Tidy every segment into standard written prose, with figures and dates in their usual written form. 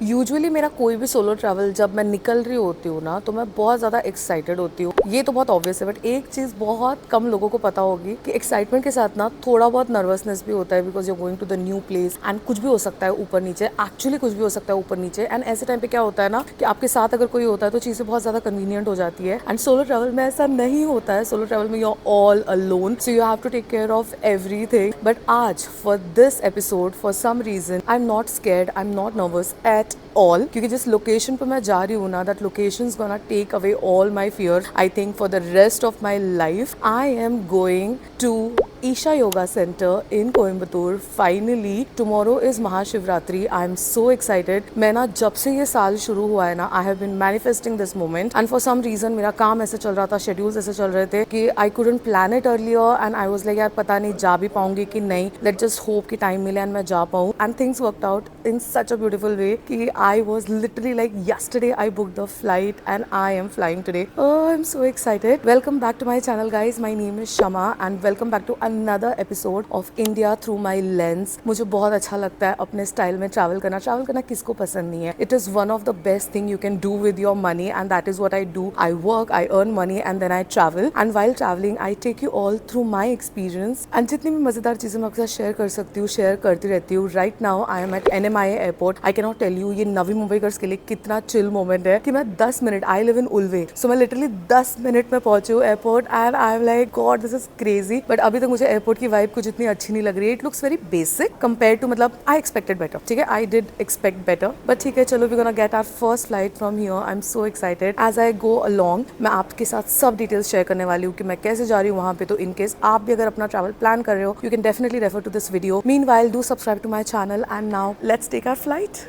Usually मेरा कोई भी सोलो ट्रैवल जब मैं निकल रही होती हूँ ना तो मैं बहुत ज़्यादा एक्साइटेड होती हूँ। ये तो बहुत ऑब्वियस है, बट एक चीज़ बहुत कम लोगों को पता होगी कि एक्साइटमेंट के साथ ना थोड़ा बहुत नर्वसनेस भी होता है, because you going to the new place and कुछ भी हो सकता है ऊपर नीचे, एक्चुअली कुछ भी हो सकता है ऊपर नीचे। एंड ऐसे टाइम पे क्या होता है ना कि आपके साथ अगर कोई होता है तो चीज़ें बहुत ज़्यादा कन्वीनियंट हो जाती है। एंड सोलो ट्रैवल में ऐसा नहीं होता है। सोलो ट्रैवल में you are all alone, so you have to take care of everything. But आज for this episode for some reason I am not scared, I am not nervous at all, क्योंकि जिस location पे मैं जा रही हूँ ना, that location is gonna take away all my fear I think for the rest of my life. I am going to Isha yoga centre in Coimbatore. Finally tomorrow is Mahashivratri. I am so excited. मैं ना जब से ये साल शुरू हुआ है ना, I have been manifesting this moment and for some reason मेरा काम ऐसे चल रहा था, शेड्यूल्स ऐसे चल रहे थे कि I couldn't plan it earlier and I was like यार पता नहीं जा भी पाऊंगी कि नहीं, लेट जस्ट होप कि टाइम मिले एंड मैं जा पाऊँ। And things worked out in such a beautiful way कि I was literally like yesterday I booked the flight and I am flying today. Oh, I'm so excited. Welcome back to my channel guys. My name is Shama and welcome back to another episode of India through my lens. मुझे बहुत अच्छा लगता है अपने style में travel करना। Travel करना किसको पसंद नहीं है? It is one of the best thing you can do with your money and that is what I do. I work, I earn money and then I travel, and while traveling I take you all through my experience and जितनी भी मजेदार चीजें मैं आपके साथ share कर सकती हूँ शेयर करती रहती हूँ। Right now I am at NMIA airport. I cannot tell you ये नवी मुंबईकर्स के लिए कितना चिल मोमेंट है कि मैं 10 मिनट, आई लिव इन उल्वे, सो मैं लिटरली 10 मिनट में पहुंची हूँ airport and I am like God this is crazy. But अभी तक मुझे एयरपोर्ट की वाइब कुछ इतनी अच्छी नहीं लग रही है। It looks very basic compare to, मतलब आई एक्सपेक्टेड बेटर। ठीक है, I did expect better, but ठीक है चलो, we gonna get our first flight from here. I am so excited. As I go along मैं आपके साथ सब डिटेल्स शेयर करने वाली हूँ कि मैं कैसे जा रही हूँ वहाँ पे। तो इनकेस आप भी अगर अपना ट्रैवल प्लान कर रहे हो, you can definitely refer to this video. Meanwhile do subscribe to my channel and now let's take our flight.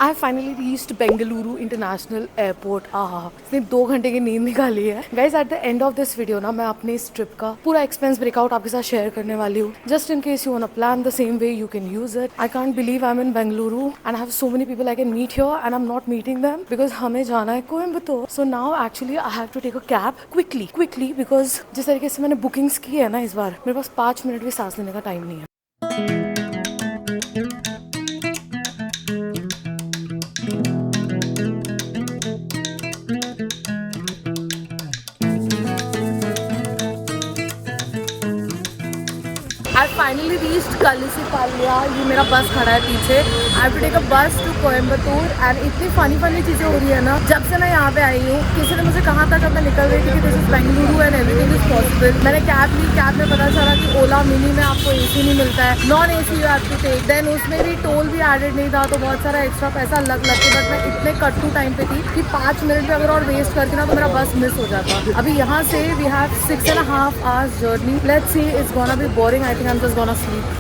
I finally reached Bengaluru international airport. इसने 2 घंटे की नींद निकाली है। Guys at the end of this video ना मैं अपने इस ट्रिप का पूरा एक्सपेंस ब्रेकआउट आपके साथ शेयर करने वाली हूँ, just in case you want to plan the same way you can use it. I can't believe I am in Bengaluru and I have so many people I can meet here and I am not meeting them because हमें जाना है Coimbatore. So now actually I have to take a cab quickly because जिस तरीके से मैंने bookings की है ना इस बार, मेरे पास 5 मिनट भी सांस लेने का टाइम नहीं है। I finally reached Kalisipalia. ये मेरा बस खड़ा है पीछे। I have to take a bus to Coimbatore and इतनी फनी चीज़ें हो रही है ना। जब से मैं यहाँ पे आई हूँ, किसी ने मुझे कहा था जब मैं निकल रही थी कि this is Bengaluru and everything is possible. मैंने कैब ली, कैब में पता चला कि ओला मिनी में आपको AC नहीं मिलता है, non AC you have to take. Then उसमें भी टोल भी एडेड नहीं था, तो बहुत सारा एक्स्ट्रा पैसा लग के, बट मैं इतने कट्टू टाइम पे थी कि 5 मिनट भी अगर और वेस्ट करती ना तो मेरा बस मिस हो जाता। अभी यहाँ से we have 6.5 hours journey. Let's see, it's gonna be boring. I think I am just gonna sleep.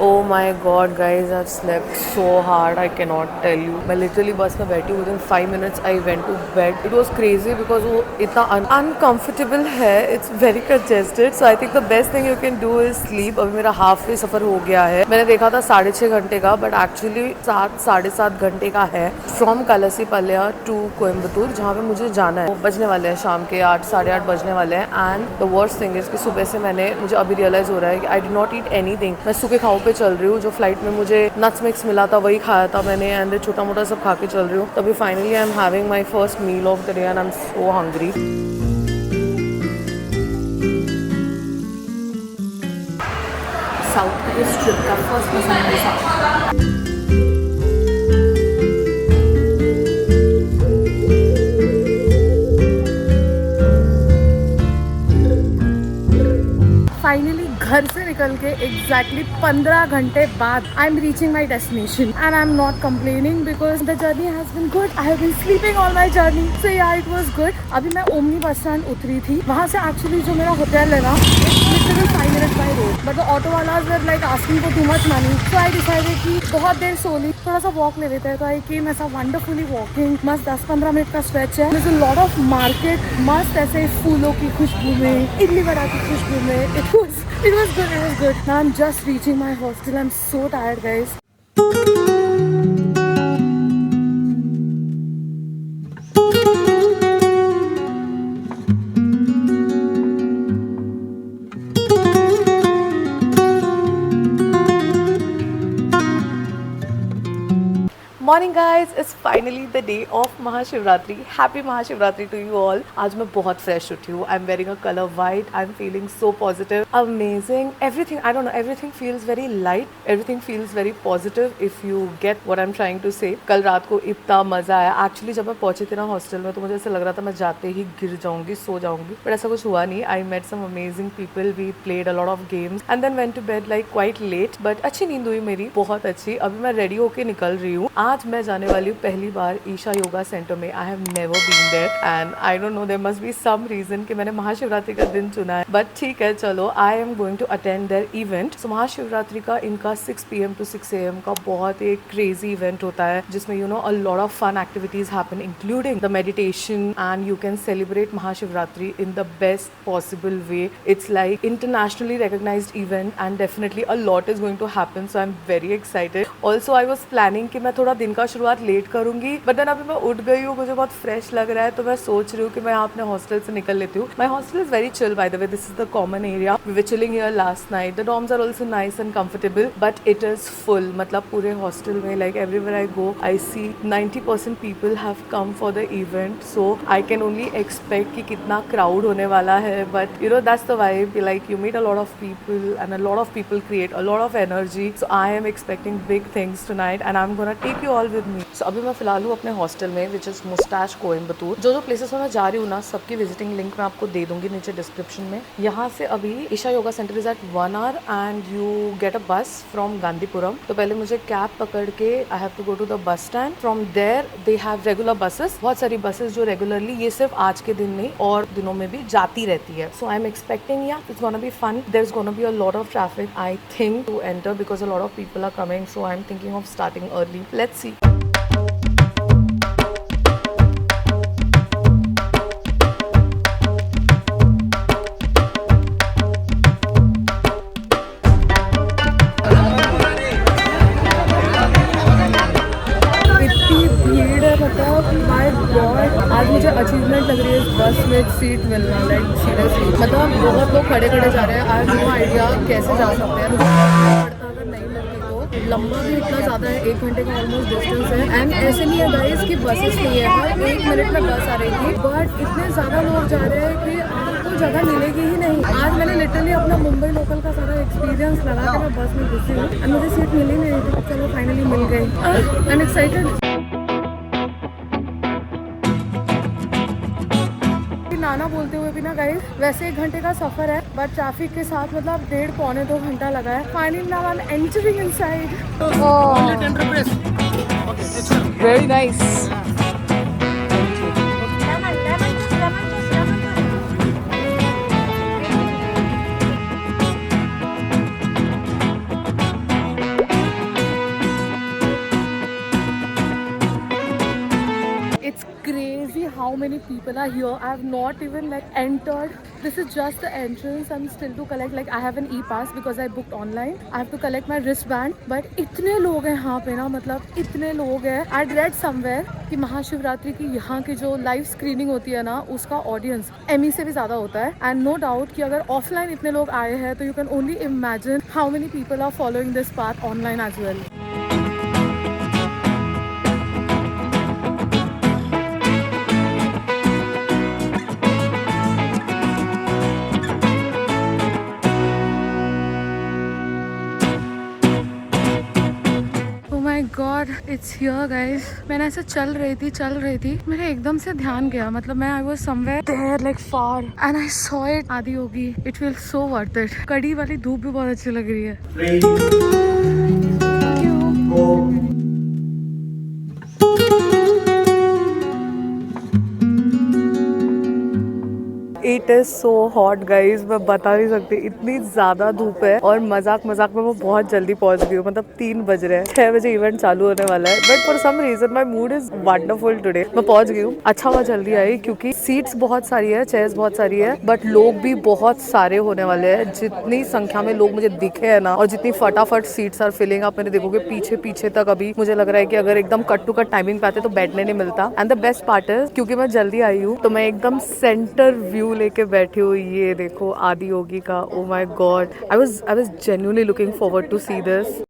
Oh my god guys, I've slept so hard, I cannot tell you. मैं literally बस में बैठी हूँ, within 5 minutes I went to bed. It was crazy because वो इतना uncomfortable है, it's very congested. So I think the best thing you can do is sleep. अभी मेरा हाफ वे सफ़र हो गया है। मैंने देखा था 6.5 घंटे का, बट एक्चुअली 7-7.5 घंटे का है फ्रॉम कलसीपल्या टू कोयम्बतूर, जहाँ पे मुझे जाना है। वो बजने वाले हैं शाम के 8-8:30 बजने वाले हैं। And the worst thing is कि सुबह से मुझे अभी रियलाइज़ हो रहा है कि आई डिड नॉट ईट एनीथिंग। मैं सूखे खाओ पे चल रही हूँ। जो फ्लाइट में मुझे नट्स मिक्स मिला था वही खाया था मैंने, एंड छोटा मोटा सब खा के चल रही हूँ। तभी finally I am having my first meal of the day and I am so hungry. South के ट्रिप का फर्स्ट पसंद फाइनली घर से निकल के एग्जैक्टली 15 घंटे बाद I am reaching my destination and I am not complaining because the journey has been good. I have been sleeping all my journey, so yeah it was good. अभी मैं omni bus stand उतरी थी। वहाँ से actually जो मेरा hotel है ना, literally 5 minutes by road, but the auto walas were like asking for too much money, so I decided कि बहुत देर सो ली, थोड़ा सा वॉक ले लेते हैं। तो आई केम ऐसा वंडरफुली वॉकिंग, मस्त 10-15 मिनट का स्ट्रेच है। there's a lot of market, मस्त ऐसे फूलों की खुशबू में, इडली वड़ा की खुशबू में, it was It was good, it was good. Now I'm just reaching my hostel. I'm so tired, guys. Morning guys, it's finally the day of Mahashivratri. Happy Mahashivratri to you all. आज मैं बहुत फ्रेश उठी हूँ. I am wearing a colour white. I am feeling so positive, amazing. Everything, I don't know, everything feels very light, everything feels very positive if you get what I am trying to say. कल रात को इतना मजा आया. Actually जब मैं पहुंची थी ना हॉस्टल में, तो मुझे ऐसा लग रहा था मैं जाते ही गिर जाऊंगी, सो जाऊंगी, बट ऐसा कुछ हुआ नहीं. I met some amazing people, we played a lot of games and then went to bed like quite late. But अच्छी नींद हुई मेरी, बहुत अच्छी. अभी मैं रेडी होके निकल रही हूँ. आज मैं जाने वाली हूँ पहली बार ईशा योगा सेंटर में. I have never been there and I don't know, there must be some reason कि मैंने महाशिवरात्रि का दिन चुना है, बट ठीक है, चलो. I am going to attend their event. So Mahashivratri का इनका 6 PM to 6 AM का बहुत एक क्रेजी इवेंट होता है, जिसमें you know a lot of fun activities happen, including the meditation, and you can celebrate Mahashivratri in the best possible way. It's like internationally recognized event and definitely a lot is going to happen, so I'm very excited. Also I was planning कि मैं थोड़ा दिन का शुरुआत late करूंगी, but then अभी मैं उठ गई हूँ, मुझे बहुत फ्रेश लग रहा है, तो मैं सोच रही हूँ कि मैं यहाँ अपने हॉस्टल से निकल लेती हूँ. My hostel is very chill, by the way. This is the common area. We were chilling here last night. The dorms are also nice and comfortable, but it is full. मतलब पूरे hostel में, like everywhere I go, I see 90% people have come for the event. So I can only expect कि कितना crowd होने वाला है, but you know that's the vibe. Like you meet a lot of people and a lot of people create a lot of energy. So I am expecting big things tonight and I am gonna take you all with me. So अभी मैं फिलहाल हूँ अपने hostel में, which is moustache Coimbatore. जो places में मैं जा रही हूँ ना, सबकी विजिटिंग लिंक मैं आपको दे दूंगी नीचे डिस्क्रिप्शन में. यहाँ से अभी Isha yoga centre is at 1 hour and you get a bus from Gandhipuram. तो पहले मुझे कैब पकड़ के I have to go to the bus stand. From there they have regular buses, बहुत सारी बसेस जो रेगुलरली, ये सिर्फ आज के दिन नहीं और दिनों में भी जाती रहती है. So I am expecting yeah it's gonna be fun. There is gonna be a lot of traffic I think to enter, because a lot of people are coming. So I am thinking of starting early. Let's see. आज मुझे achievement लग रही है इस बस में seat मिलना. Like seriously, मतलब बहुत लोग खड़े खड़े जा रहे हैं. आज नो आइडिया कैसे जा सकते हैं. अगर नहीं मिलती तो लंबा भी इतना ज़्यादा है, 1 घंटे का ऑलमोस्ट डिस्टेंस है. एंड ऐसे नहीं है गाइस कि बसेस नहीं है, हर 1 मिनट में बस आ रही थी, बट इतने ज़्यादा लोग जा रहे हैं कि आपको जगह मिलेगी ही नहीं. आज मैंने लिटरली अपना मुंबई लोकल का सारा एक्सपीरियंस लगा के मैं बस में घुसी हूँ एंड मुझे सीट मिली नहीं थी. चलो फाइनली मिल गई. I am excited. नाना बोलते हुए भी ना गाइस, वैसे 1 घंटे का सफर है, बट ट्रैफिक के साथ मतलब 1.5-पौने 2 घंटा लगा है. Finally now I am entering inside. Very nice. It's crazy how many people are here. I have not even like entered. This is just the entrance. I'm still to collect, like I have an e-pass because I booked online. I have to collect my wristband. But इतने लोग हैं यहाँ पे ना, मतलब इतने लोग हैं. I read somewhere कि महाशिवरात्रि की यहाँ की जो लाइव स्क्रीनिंग होती है ना, उसका ऑडियंस एमी से भी ज़्यादा होता है. एंड नो डाउट कि अगर ऑफलाइन इतने लोग आए हैं, तो you can only imagine how many people are following this path online as well. God, it's here guys. मैंने ऐसे चल रही थी, मेरे एकदम से ध्यान गया, मतलब मैं I was somewhere there like far and I saw it. आदि होगी. It feels so worth it. कड़ी वाली धूप भी बहुत अच्छी लग रही है. It is so hot guys, मैं बता नहीं सकती, इतनी ज्यादा धूप है और मजाक मजाक में मैं बहुत जल्दी पहुंच गई हूँ। मतलब 3 बज रहे हैं, 6 बजे इवेंट चालू होने वाला है, but for some reason my mood is wonderful today. मैं पहुंच गई हूँ, अच्छा हुआ जल्दी आई क्योंकि सीट्स बहुत सारी है, चेयर्स बहुत सारी है, बट लोग भी बहुत सारे होने वाले हैं। जितनी संख्या में लोग मुझे दिखे है ना और जितनी फटाफट सीट्स आर फिलिंग, आप मैंने देखोगे पीछे पीछे तक। अभी मुझे लग रहा है कि अगर एकदम कट टू कट टाइमिंग पे आते तो बैठने नहीं मिलता। And the best part is क्योंकि मैं जल्दी आई हूँ तो मैं एकदम सेंटर व्यू लेके बैठी हूँ। ये देखो आदि योगी का, oh my God, I was genuinely looking forward to see this.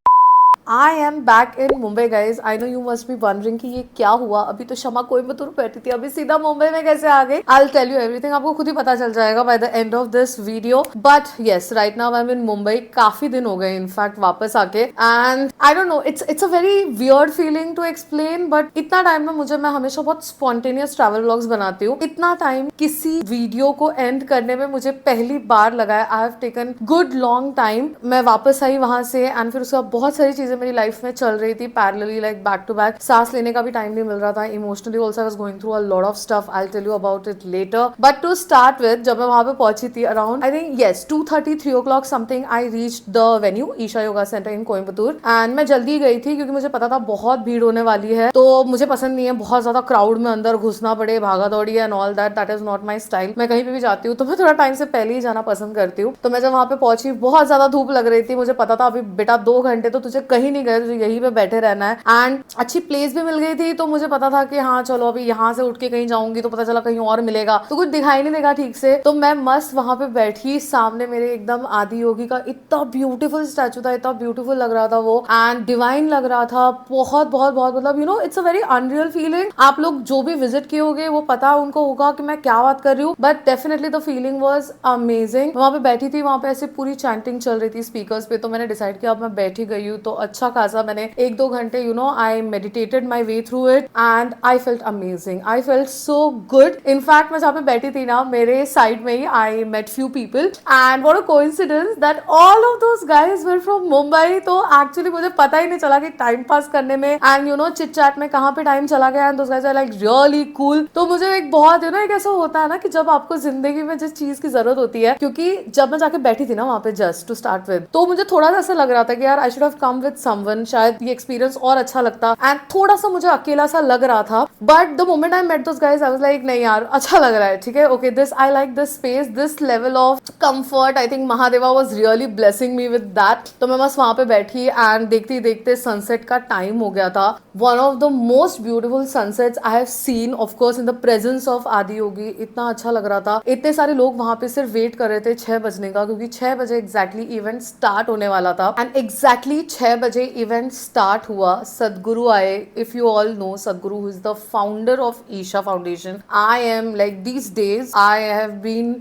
I am back in Mumbai guys. I know you must be wondering कि ये क्या हुआ। अभी तो शमा कोयम्बतूर बैठी थी, अभी सीधा मुंबई में कैसे आ गई? I'll tell you everything. आपको खुद ही पता चल जाएगा by the end of this video. But yes, right now I'm in Mumbai. काफी दिन हो गए इनफैक्ट वापस आके, and I don't know, it's a very weird feeling to explain. But इतना टाइम में मैं हमेशा बहुत spontaneous travel vlogs बनाती हूँ। इतना टाइम किसी वीडियो को एंड करने में मुझे पहली बार लगा है। I have taken good long time. मैं वापस आई वहां से एंड फिर उसके बाद बहुत सारी चीजें मेरी लाइफ में चल रही थी parallelly, like back to back. सांस लेने का भी टाइम नहीं मिल रहा था। Emotionally also I was going through a lot of stuff. I will tell you about it later. But to start with, जब मैं वहां पे पहुंची थी around I think yes 2:30 3 o'clock something, I reach the venue Isha yoga centre in Coimbatore. And मैं जल्दी गई थी क्योंकि मुझे पता था बहुत भीड़ होने वाली है, तो मुझे पसंद नहीं है बहुत ज्यादा क्राउड में अंदर घुसना पड़े, भागा दौड़ी and all that is not my style. मैं कहीं पे भी जाती हूँ तो मैं थोड़ा टाइम से पहले ही जाना पसंद करती हूँ। तो मैं जब वहां पे पहुंची, बहुत ज्यादा धूप लग रही थी। मुझे पता था अभी बेटा 2 घंटे तो तुझे कहीं नहीं गए, तुझे यहीं पे बैठे रहना है। एंड अच्छी प्लेस भी मिल गई थी, तो मुझे पता था कि हाँ चलो अभी यहाँ से उठ के कहीं जाऊंगी तो पता चला कहीं और मिलेगा, तो कुछ दिखाई नहीं देगा ठीक से। तो मैं मस्त वहां पे बैठी, सामने मेरे एकदम आदि योगी का इतना ब्यूटीफुल स्टैचू था, इतना ब्यूटीफुल लग रहा था वो, एंड डिवाइन लग रहा था। बहुत बहुत बहुत मतलब it's a very unreal feeling. आप लोग जो भी विजिट किए होंगे वो पता उनको होगा कि मैं क्या बात कर रही हूँ, but definitely the feeling was amazing. वहां पे बैठी थी, वहां पे ऐसे पूरी चैंटिंग चल रही थी स्पीकर्स पे, तो मैंने डिसाइड किया अब मैं बैठी गई हूँ तो अच्छा खासा मैंने 1-2 घंटे I meditated my way through it and I felt amazing. I felt so good. In fact, मैं जहाँ पे बैठी थी ना, मेरे साइड में ही I met few people and what a coincidence that all of those guys were from Mumbai. तो actually मुझे पता ही नहीं चला कि टाइम पास करने में and चिट चैट में कहाँ पे टाइम चला गया, and those guys are like really cool. तो मुझे एक बहुत एक ऐसा होता है ना कि जब आपको जिंदगी में जिस चीज की जरूरत होती है, क्योंकि जब मैं जाके बैठी थी ना वहाँ पे जस्ट टू स्टार्ट विद, तो मुझे थोड़ा सा ऐसा लग रहा था कि यार I should have come with someone, शायद ये एक्सपीरियंस और अच्छा लगता, एंड थोड़ा सा मुझे अकेला सा लग रहा था। But the moment I met those guys I was like नहीं यार अच्छा लग रहा है, ठीक है, okay, this I like this space, this level of comfort. I think Mahadeva was really blessing me with that. तो मैं बस वहां पे बैठी एंड देखते देखते सनसेट का टाइम हो गया था। One of the most beautiful sunsets I have seen, of course in the presence of आदि योगी। इतना अच्छा लग रहा था। इतने सारे लोग वहां पे सिर्फ वेट कर रहे थे 6 बजने का, क्योंकि 6 बजे एग्जैक्टली इवेंट स्टार्ट होने वाला था। एंड एग्जैक्टली 6 बजे इवेंट स्टार्ट हुआ। सदगुरु आए। If you all know Sadhguru, who is the founder of Isha Foundation, I am like these days I have been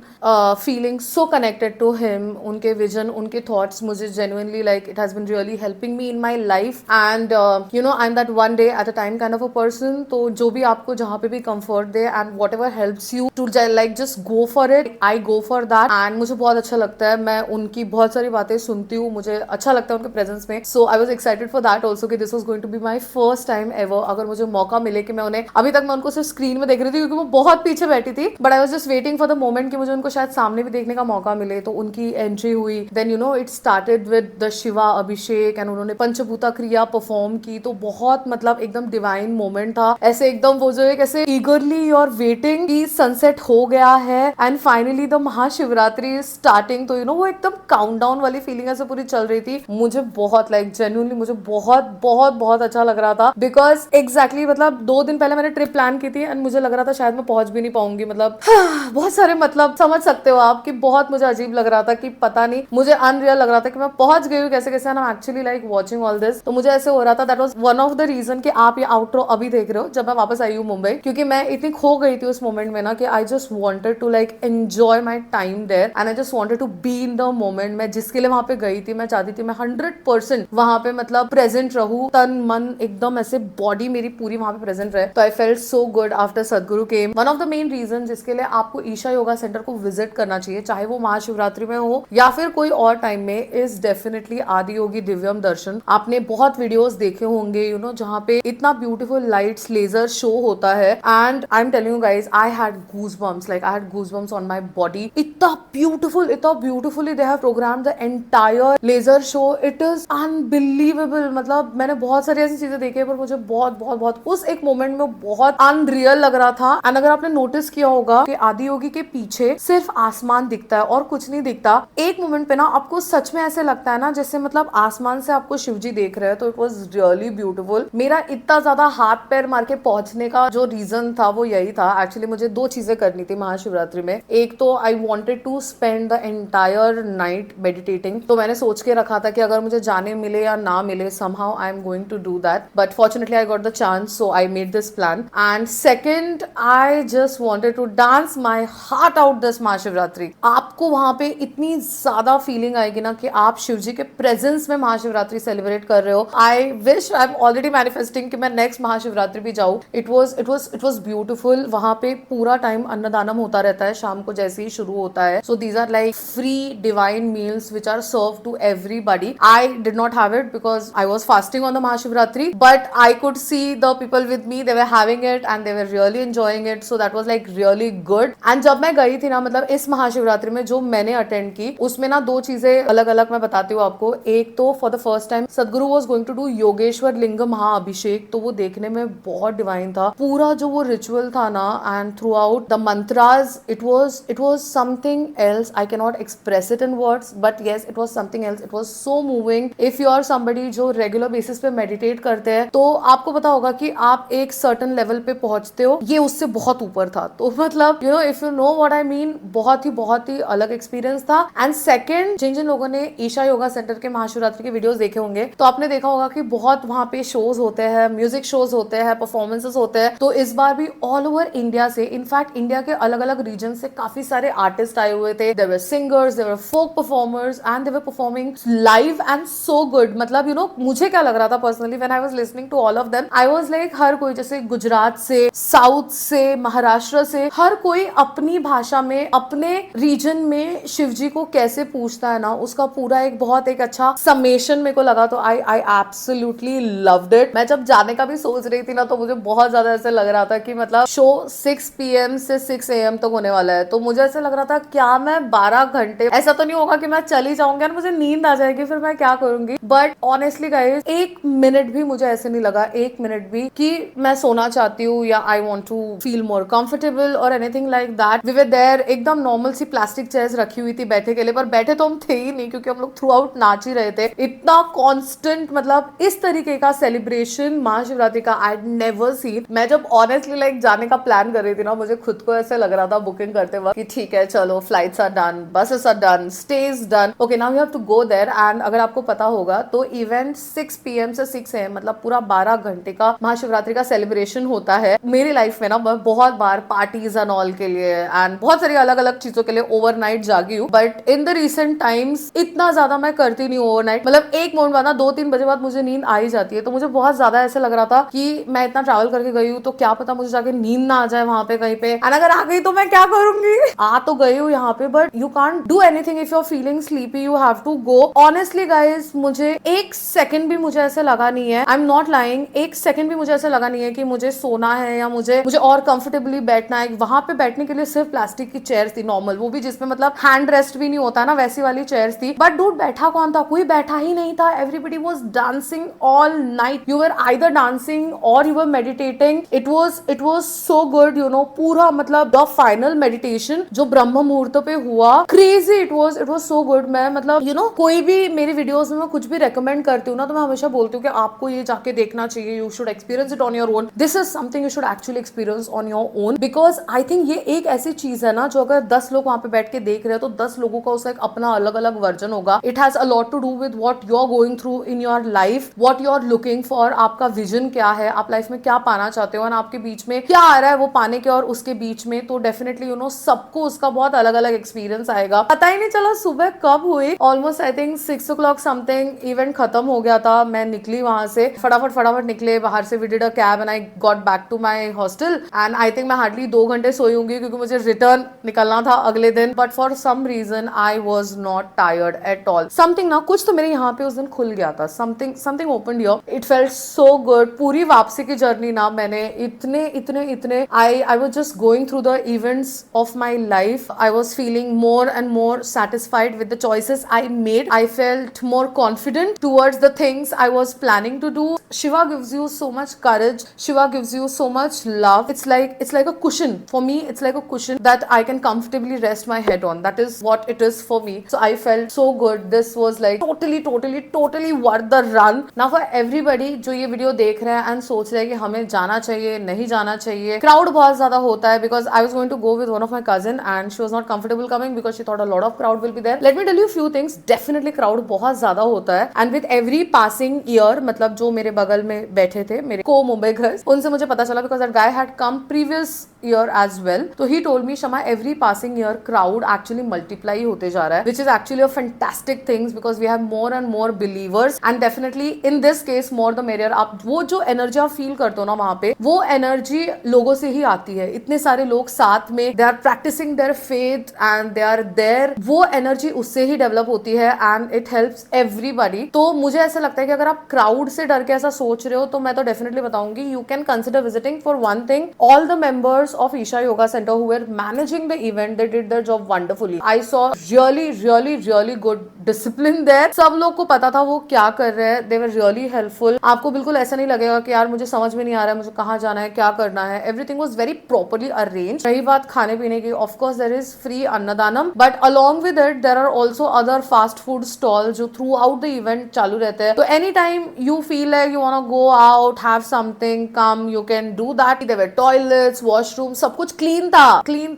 feeling so connected to him. उनके vision, उनके thoughts मुझे genuinely like it has been really helping me in my life. And I'm that one day at a time kind of a person. तो जो भी आपको जहाँ पे भी comfort they and whatever helps you to like just go for it, I go for that. And मुझे बहुत अच्छा लगता है, मैं उनकी बहुत सारी बातें सुनती हूँ, मुझे अच्छा लगता है उनके presence में. So I was excited for that also कि this was going to be my first time ever. अगर मुझे मौका मिले कि मैं उन्हें, अभी तक मैं उनको सिर्फ स्क्रीन में देख रही थी क्योंकि वो बहुत पीछे बैठी थी, but I was just waiting for the moment कि मुझे उनको शायद सामने भी देखने का मौका मिले. तो उनकी एंट्री हुई. Then it started with the Shiva Abhishek and उन्होंने पंचभूता क्रिया परफॉर्म की. तो बहुत मतलब एकदम डिवाइन मोमेंट था. ऐसे एकदम वो जो एक ऐसे ईगरली यू आर वेटिंग कि सनसेट हो गया है and finally the Mahashivratri starting. तो वो एकदम काउंटडाउन वाली फीलिंग ऐसे पूरी चल रही थी. मुझे बहुत लाइक जेन्युइनली मुझे बहुत बहुत बहुत अच्छा लग रहा था, बिकॉज एग्जैक्टली मतलब 2 दिन पहले मैंने ट्रिप प्लान की थी एंड मुझे लग रहा था शायद मैं पहुंच भी नहीं पाऊंगी. मतलब बहुत सारे मतलब समझ सकते हो आप कि बहुत मुझे अजीब लग रहा था कि पता नहीं, मुझे अनरियल लग रहा था कि मैं पहुंच गई हूँ कैसे कैसे. And I am actually like watching all this. तो मुझे ऐसे हो रहा था. That was one of the reason कि आप ये आउटरो अभी देख रहे हो जब मैं वापस आई हूँ मुंबई, क्योंकि मैं इतनी खो गई थी उस मोमेंट में ना कि I just wanted to like enjoy my time there and I just wanted to be in the moment. मैं जिसके लिए वहां पे गई थी, मैं चाहती थी मैं 100% वहां वहां पे मतलब प्रेजेंट रहूं, तन मन एकदम ऐसे बॉडी मेरी पूरी वहां पे प्रेजेंट रहे। तो I felt so good after Sadhguru came. One of the main reason जिसके लिए आपको ईशा योगा सेंटर को विजिट करना चाहिए, चाहे वो महाशिवरात्रि में हो या फिर कोई और टाइम में, इज डेफिनेटली आदि योगी दिव्यम दर्शन। आपने बहुत वीडियोस देखे होंगे यू नो जहाँ पे इतना ब्यूटीफुल लाइट्स लेजर शो होता है, and I am telling you guys I had goosebumps, like I had goosebumps on my body. इतना beautifully they have program the entire laser show, it is unbelievable. मतलब मैंने बहुत सारी ऐसी चीजें देखी है पर मुझे बहुत उस एक मोमेंट में बहुत अनरियल लग रहा था। एंड अगर आपने नोटिस किया होगा कि आदि योगी के पीछे सिर्फ आसमान दिखता है और कुछ नहीं दिखता। एक मोमेंट पे ना आपको सच में ऐसे लगता है ना जैसे मतलब आसमान से आपको शिवजी देख रहे हैं। तो इट वॉज रियली ब्यूटीफुल। मेरा इतना ज्यादा हाथ पैर मार के पहुंचने का जो रीजन था वो यही था। एक्चुअली मुझे दो चीजें करनी थी महाशिवरात्रि में। एक तो I wanted to spend the entire night meditating. तो मैंने सोच के रखा था कि अगर मुझे जाने मिले या ना मिले, somehow I am going to do that, but fortunately I got the chance, so I made this plan. And second, I just wanted to dance my heart out this Mahashivratri. आपको वहां पे इतनी ज्यादा फीलिंग आएगी ना कि आप शिवजी के प्रेजेंस में महाशिवरात्रि सेलिब्रेट कर रहे हो। I wish I am already manifesting कि मैं नेक्स्ट महाशिवरात्रि भी जाऊँ। It was beautiful. वहां पे पूरा टाइम अन्नदानम होता रहता है शाम को जैसे ही शुरू होता है। So these are like free divine meals which are serve to everybody. I did not have it because I was fasting on the Mahashivratri, but I could see the people with me, they were having it and they were really enjoying it, so that was like really good. And जब मैं गई थी ना, मतलब इस महाशिवरात्रि में जो मैंने अटेंड की उसमें ना दो चीजें अलग अलग मैं बताती हूँ आपको। एक तो for the first time Sadhguru was going to do Yogeshwar Linga Mahaabhishek, तो वो देखने में बहुत डिवाइन था। पूरा जो वो रिचुअल था ना, and through the mantras, it was something else. I can not express it in words, but yes it was something else. It was so moving. If you are somebody जो regular basis पे meditate करते हैं तो आपको पता होगा कि आप एक सर्टन लेवल पे पहुंचते हो, ये उससे बहुत ऊपर था। तो मतलब you know if you know what I mean, बहुत ही अलग एक्सपीरियंस था। एंड सेकंड, जिन जिन लोगों ने ईशा योगा सेंटर के महाशिवरात्रि के वीडियोस देखे होंगे तो आपने देखा होगा कि बहुत वहां पे शोज होते हैं, म्यूजिक शोज होते हैं, परफॉर्मेंसेस होते हैं। तो इस बार भी ऑल ओवर इंडिया से, इनफैक्ट इंडिया के अलग अलग रीजन से काफी सारे आर्टिस्ट आए हुए थे। There were singers, there were folk performers and they were performing live and so good. मतलब यू नो मुझे क्या लग रहा था personally when I was listening to all of them, I was like हर कोई, जैसे गुजरात से, साउथ से, महाराष्ट्र से, हर कोई अपनी भाषा में अपने रीजन में शिवजी को कैसे पूछता है ना, उसका पूरा एक अच्छा समेशन मेरे को लगा। तो आई एब्सोल्युटली लव्ड इट। मैं जब जाने का भी सोच रही थी ना तो मुझे बहुत ज्यादा ऐसे लग रहा था कि मतलब शो 6 PM से 6 AM तक होने वाला है। तो मुझे ऐसे लग रहा था क्या मैं 12 घंटे, ऐसा तो नहीं होगा कि मैं चली जाऊंगी और मुझे नींद आ जाएगी, फिर मैं क्या करूंगी। बट ऑनेस्टली गाइस, एक मिनट भी मुझे ऐसे नहीं लगा, एक मिनट भी कि मैं सोना चाहती हूँ या I want to feel more comfortable और anything like that. We were there, एकदम नॉर्मल सी प्लास्टिक चेयर्स रखी हुई थी बैठे के लिए, पर बैठे तो हम थे ही नहीं क्योंकि हम लोग थ्रू आउट नाच ही रहे थे। इतना कॉन्स्टेंट, मतलब इस तरीके का सेलिब्रेशन महाशिवरात्रि का आई नेवर सीन। मैं जब ऑनेस्टली लाइक जाने का प्लान कर रही थी ना, मुझे खुद को ऐसे लग रहा था बुकिंग करते वक्त कि ठीक है चलो, flights are done, buses are done, stage done, okay now you have to go there. And अगर आपको पता होगा तो इवेंट 6 PM से 6 AM, मतलब पूरा 12 घंटे का महाशिवरात्रि का सेलिब्रेशन होता है। मेरी लाइफ में ना मैं बहुत बार पार्टीज एंड ऑल के लिए एंड बहुत सारी अलग अलग चीजों के लिए ओवरनाइट जागी हूँ, but in the recent times इतना ज्यादा मैं करती नहीं ओवरनाइट। मतलब एक मोमेंट बाद ना 2-3 बजे बाद मुझे नींद आ ही जाती है। तो मुझे बहुत ज्यादा ऐसे लग रहा था कि मैं इतना ट्रैवल करके गई हूँ तो क्या पता मुझे जाके नींद ना आ जाए वहां पे कहीं पे, एंड अगर आ गई तो मैं क्या करूंगी। आ तो गई हूँ यहाँ पे, but you can't do anything if you are feeling sleepy, you have to go. Honestly guys, मुझे एक सेकंड भी मुझे ऐसे लगा नहीं है, आई एम नॉट लाइंग, एक सेकंड भी मुझे ऐसे लगा नहीं है कि मुझे सोना है या मुझे और कंफर्टेबली बैठना है। वहां पे बैठने के लिए सिर्फ प्लास्टिक की चेयर्स थी नॉर्मल, वो भी जिसमें मतलब हैंड रेस्ट भी नहीं होता ना, वैसी वाली चेयर्स थी। बट डूड, बैठा कौन था? कोई बैठा ही नहीं था। Everybody was dancing all night. You were either dancing or you were meditating. It was so good, you know. पूरा मतलब द फाइनल मेडिटेशन जो ब्रह्म मुहूर्त पे हुआ, crazy, it was so good. मैं मतलब यू नो कोई भी मेरी वीडियोस में मैं कुछ भी रेकमेंड करती हूँ ना तो मैं हमेशा बोलती हूँ कि आपको ये जाके देखना चाहिए, you should experience it on your own. This is something you should actually experience on your own, because I think ये एक ऐसी चीज है ना जो अगर 10 लोग वहां पे बैठ के देख रहे हैं तो 10 लोगों का उसका एक अपना अलग अलग वर्जन होगा। It has a lot to do with what you are going through in your life, what you are looking for. आपका विजन क्या है, आप लाइफ में क्या पाना चाहते हो, और आपके बीच में क्या आ रहा है वो पाने के और उसके बीच में। तो डेफिनेटली यू नो सबको उसका बहुत अलग अलग एक्सपीरियंस आएगा। पता ही नहीं चला सुबह कब हुई, almost I think 6 o'clock something. Event event खत्म हो गया था, मैं निकली वहां से, फटाफट निकले बाहर से, we did a cab and I got back to my hostel and I think मैं हार्डली 2 घंटे सोई होंगी क्योंकि मुझे रिटर्न निकलना था अगले दिन. But for some reason I was not tired at all. Something ना, कुछ तो मेरे यहाँ पे उस दिन खुल गया था, something open here. It felt so good. पूरी वापसी की जर्नी ना मैंने इतने I was just going through the events of my life. I was feeling more and more satisfied with the choices I made. I felt more confident towards the things I was planning to do. Shiva gives you so much courage. Shiva gives you so much love. It's like a cushion. For me, it's like a cushion that I can comfortably rest my head on. That is what it is for me. So I felt so good. This was like totally worth the run. Now for everybody जो ये video देख रहे हैं and सोच रहे हैं कि हमें जाना चाहिए नहीं जाना चाहिए, क्राउड बहुत ज्यादा होता है because I was going to go with one of my cousin and she was not comfortable coming because she thought a lot of crowd will be there. Let me tell you few things. Definitely crowd बहुत ज्यादा होता है and with every passing year, मतलब जो मेरे बगल में बैठे थे मेरे को मुंबई घर, उनसे मुझे पता चला because that guy had come previous year as well. तो he told me, Shama, every passing year crowd actually multiply होते जा रहा है, which is actually a fantastic things because we have more and more believers and definitely in this case more the merrier. आप वो जो energy आप feel करते हो ना वहाँ पे, वो एनर्जी लोगों से ही आती है. इतने सारे लोग साथ में they are practicing their faith and they are there, वो एनर्जी उससे ही डेवलप होती है एंड इट हेल्प्स एवरीबॉडी. तो मुझे ऐसा लगता है कि अगर आप क्राउड से डर के ऐसा सोच रहे हो तो मैं तो डेफिनेटली बताऊंगी you can consider visiting. For one thing, all the members of Isha yoga centre who were managing the event, they did their job wonderfully. I saw really good discipline there. सब लोग को पता था वो क्या कर रहे हैं. दे वर रियली हेल्पफुल. आपको बिल्कुल ऐसा नहीं लगेगा कि यार मुझे समझ में नहीं आ रहा है मुझे कहाँ जाना है क्या करना है. Everything was very properly arrange. रही बात खाने पीने की, of course there is free annadanam, but along with it there are also other fast food stalls जो throughout the event चालू रहते हैं. तो anytime you feel like you wanna go out, have something, come, you can do that. There were toilets, washroom, सब कुछ clean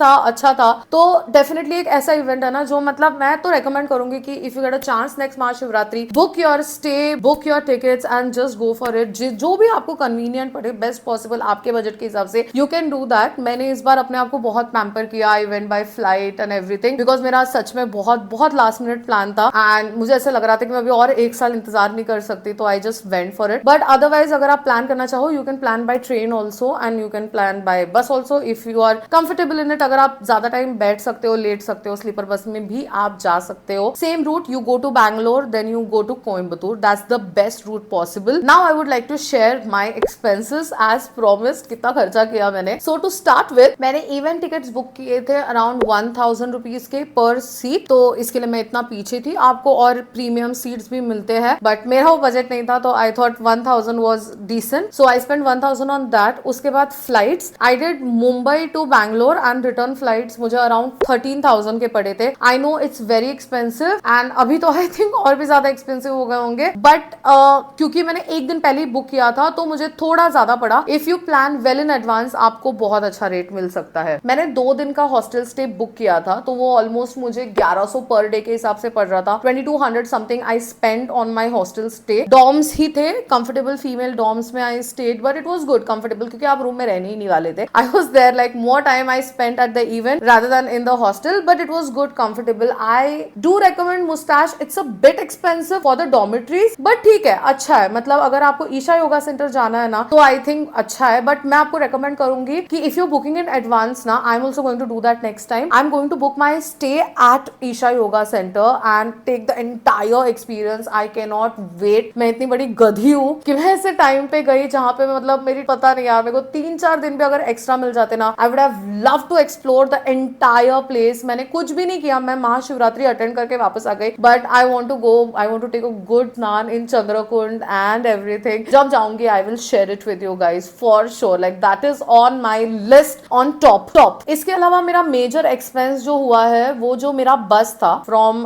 था, अच्छा था. तो definitely एक ऐसा event है ना जो मतलब मैं तो recommend करूंगी कि if you get a chance next Mahashivratri, book your stay, book your tickets and just go for it. जो भी आपको convenient पड़े, best possible आपके बजट के हिसाब से you can do that. मैंने इस बार अपने आप को बहुत pamper किया. I went by flight and everything because मेरा सच में बहुत लास्ट मिनट प्लान था एंड मुझे ऐसा लग रहा था कि मैं अभी और 1 साल इंतजार नहीं कर सकती. तो I just went for it. But otherwise अगर आप प्लान करना चाहो you can plan by train also and you can plan by bus also if you are comfortable in it. अगर आप ज्यादा टाइम बैठ सकते हो, लेट सकते हो, स्लीपर बस में भी आप जा सकते हो. Same route, you go to Bangalore then you go to Coimbatore. That's the best route possible. Now I would like to share my expenses as promised. कितना खर्चा किया मैंने. सो टू स्टार्ट विद, मैंने इवेंट टिकट्स बुक किए थे around 1000 rupees के पर seat. तो इसके लिए मैं इतना पीछे थी. आपको और प्रीमियम सीट्स भी मिलते हैं बट मेरा वो बजट नहीं था तो I thought 1000 was decent. So I spend 1000 on that. उसके बाद flights, I did Mumbai to Bangalore and return flights मुझे अराउंड 13,000 के पड़े थे. I know it's very expensive and अभी तो आई थिंक और भी ज्यादा एक्सपेंसिव हो गए होंगे बट क्योंकि मैंने एक दिन पहले ही बुक किया था तो मुझे थोड़ा ज्यादा पड़ा. If you plan well in advance आपको बहुत अच्छा रेट मिल सकता है. मैंने 2 दिन का हॉस्टल स्टे बुक किया था तो वो ऑलमोस्ट मुझे 1100 पर डे के हिसाब से पड़ रहा था. 2200 something I spend on my hostel stay. Dorms ही थे, कंफर्टेबल फीमेल डॉर्म्स में I stayed but it was good, comfortable, क्योंकि आप रूम में रहने ही नहीं वाले थे. I was there like more time I spent at the event rather than in the hostel but it was good, comfortable. I do recommend Moustache. It's a bit expensive for the dormitories but ठीक है, अच्छा है. मतलब अगर आपको Isha yoga centre जाना है ना तो आई थिंक अच्छा है. बट मैं आपको रेकमेंड करूंगी कि if you booking in advance ना, I am also going to do that next time. I am going to book my stay at Isha yoga centre and take the entire experience. I can not wait. मैं इतनी बड़ी गधी हूँ कि मैं ऐसे time पे गई जहाँ पे मतलब मेरी पता नहीं यार, मेरे को 3-4 दिन भी अगर एक्स्ट्रा मिल जाते ना, I would have love to explore the entire place. मैंने कुछ भी नहीं किया, मैं महाशिवरात्रि अटेंड करके वापस आ गई but I want to go, I want to take a good स्नान इन चंद्रकुंड एंड एवरीथिंग. जब जाऊंगी I will share it with you guys for sure. Like that is on my list on top. इसके अलावा मेरा major expense जो हुआ है वो जो मेरा बस था from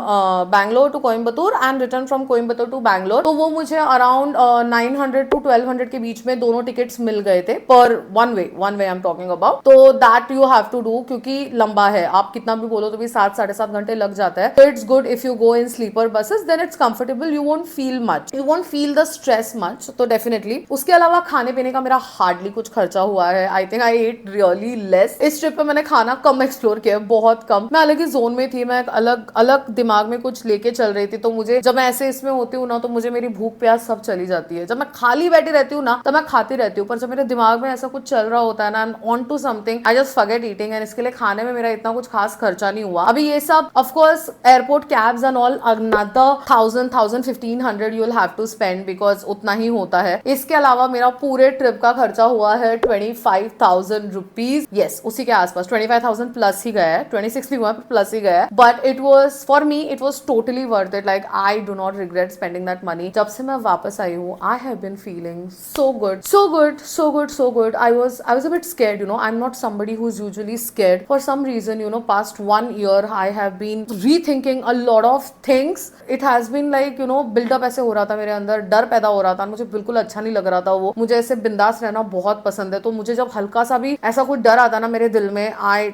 Bangalore to Coimbatore and return from Coimbatore to Bangalore, तो वो मुझे अराउंड 900 to 1200 के बीच में दोनों टिकट्स मिल गए थे पर one way I am talking about. तो that you have to do क्योंकि लंबा है. आप कितना भी बोलो तो भी 7-7.5 घंटे लग जाता है. तो it's good if you go in sleeper buses, then it's comfortable. You won't feel much, you won't feel the stress much. तो डेफिनेटली उसके अलावा खाने पीने का मेरा हार्डली कुछ खर्चा हुआ है. I think I ate really less. इस ट्रिप पे मैंने खाना कम एक्सप्लोर किया, बहुत कम. मैं अलग ही जोन में थी, मैं अलग दिमाग में कुछ लेके चल रही थी. तो मुझे जब मैं ऐसे इसमें में होती हूँ ना तो मुझे मेरी भूख प्यास सब चली जाती है। जब मैं खाली बैठी रहती हूँ ना तो मैं खाती रहती हूँ, पर जब मेरे दिमाग में ऐसा कुछ चल रहा होता है ना, I am on to something, I just forget eating. And इसके लिए खाने में मेरा इतना कुछ खास खर्चा नहीं हुआ। अभी ये सब of course airport cabs and all another 1000-1500 you will have to spend, because उतना ही होता है। इसके अलावा मेरा पूरे ट्रिप का खर्चा हुआ है 25,000 रुपीज। यस, उसी के आसपास 25,000 प्लस ही गया है, 26 भी हुआ प्लस ही गया है, but it was for me, it was totally worth it. Like I do not regret spending that money. जब से मैं वापस आई हूँ, I have been feeling so good, so good, so good, so good. I was a bit scared, you know. I'm not somebody who's usually scared. For some reason, you know, past 1 year I have been rethinking a lot of things. It has been like, you know, build up ऐसे हो रहा था मेरे अंदर, डर पैदा हो रहा था, मुझे बिल्कुल अच्छा नहीं लग रहा था वो। मुझे ऐसे बिंदास रहना बहुत पसंद है, तो मुझे जब हल्का सा भी ऐसा कुछ डर आता ना मेरे दिल में,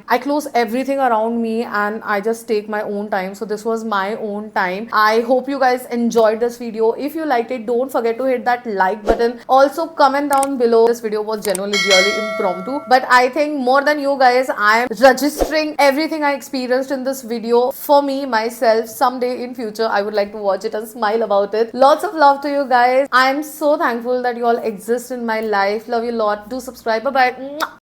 I close everything around me and I just take my own time. So this was my own time. I hope you guys enjoyed this video. If you liked it, don't forget to hit that like button. Also comment down below. This video was genuinely really impromptu, but I think more than you guys, I am registering everything I experienced in this video for me myself. Someday in future I would like to watch it and smile about it. Lots of love to you guys. I am so thankful that you all exist in my life. Love you a lot. Do subscribe. Bye bye.